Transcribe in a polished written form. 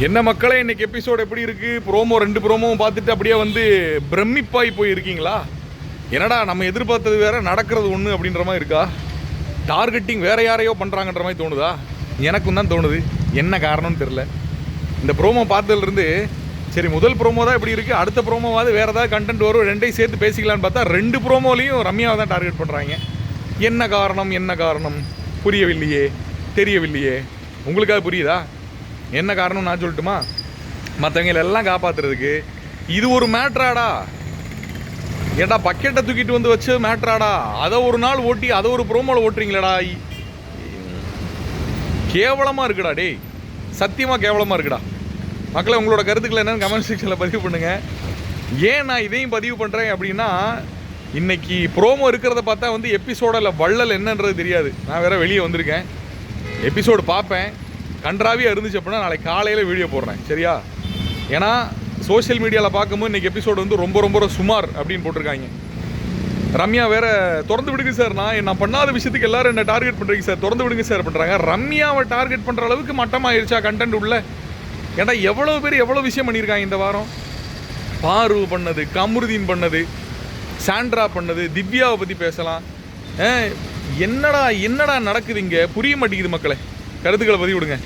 என்ன மக்களே, இன்னைக்கு எபிசோடு எப்படி இருக்கு? ப்ரோமோ 2 ப்ரோமோவும் பார்த்துட்டு அப்படியே வந்து பிரமிப்பாய் போய் இருக்கீங்களா? என்னடா நம்ம எதிர்பார்த்தது வேற, நடக்கிறது ஒன்று அப்படின்ற மாதிரி இருக்கா? டார்கெட்டிங் வேற யாரையோ பண்ணுறாங்கன்ற மாதிரி தோணுதா? எனக்கும் தான் தோணுது. என்ன காரணம்னு தெரில. இந்த ப்ரோமோ பார்த்ததுலேருந்து சரி முதல் ப்ரோமோ தான் இப்படி இருக்குது, அடுத்த ப்ரோமோவாவது வேறு ஏதாவது கண்டென்ட் வரும், ரெண்டையும் சேர்த்து பேசிக்கலான்னு பார்த்தா 2 ப்ரோமோலையும் ரம்யாவை தான் டார்கெட் பண்ணுறாங்க. என்ன காரணம் என்ன காரணம் புரியவில்லையே, தெரியவில்லையே. உங்களுக்காக புரியுதா என்ன காரணம்? நான் சொல்லட்டுமா? மற்றவங்களை எல்லாம் காப்பாற்றுறதுக்கு இது ஒரு மேட்ராடா? ஏடா பக்கெட்டை தூக்கிட்டு வந்து வச்சு மேட்ராடா? அதை ஒரு நாள் ஓட்டி அதை ஒரு ப்ரோமோவில் ஓட்டுறீங்களடா. கேவலமாக இருக்குடா டேய், சத்தியமாக கேவலமாக இருக்குடா. மக்களை உங்களோட கருத்துக்களை என்னன்னு கமெண்ட் செக்ஷனில் பதிவு பண்ணுங்கள். ஏன் நான் இதையும் பதிவு பண்ணுறேன் அப்படின்னா, இன்னைக்கு ப்ரோமோ இருக்கிறத பார்த்தா வந்து எபிசோடில் வள்ளல் என்னன்றது தெரியாது. நான் வேற வெளியே வந்திருக்கேன், எபிசோடு பார்ப்பேன். கன்றாவியாக இருந்துச்சு அப்படின்னா நாளைக்கு காலையில் வீடியோ போடுறேன், சரியா? ஏன்னா சோஷியல் மீடியாவில் பார்க்கும்போது இன்றைக்கி எபிசோடு வந்து ரொம்ப ரொம்ப சுமார் அப்படின்னு போட்டிருக்காங்க. ரம்யா வேற திறந்து விடுங்க சார், நான் பண்ணாத விஷயத்துக்கு எல்லாரும் என்ன டார்கெட் பண்ணுறீங்க சார், திறந்து விடுங்க சார் பண்ணுறாங்க. ரம்யாவை டார்கெட் பண்ணுற அளவுக்கு மட்டமாகிடுச்சா கண்டென்ட் உள்ள? ஏன்னா எவ்வளோ பேர் எவ்வளோ விஷயம் பண்ணியிருக்காங்க இந்த வாரம். பாரு பண்ணது, கமருதீன் பண்ணது, சாண்ட்ரா பண்ணது, திவ்யாவை பற்றி பேசலாம். என்னடா என்னடா நடக்குது இங்கே? புரிய மாட்டேங்குது மக்களே. கருத்துக்களை பதிவு விடுங்க.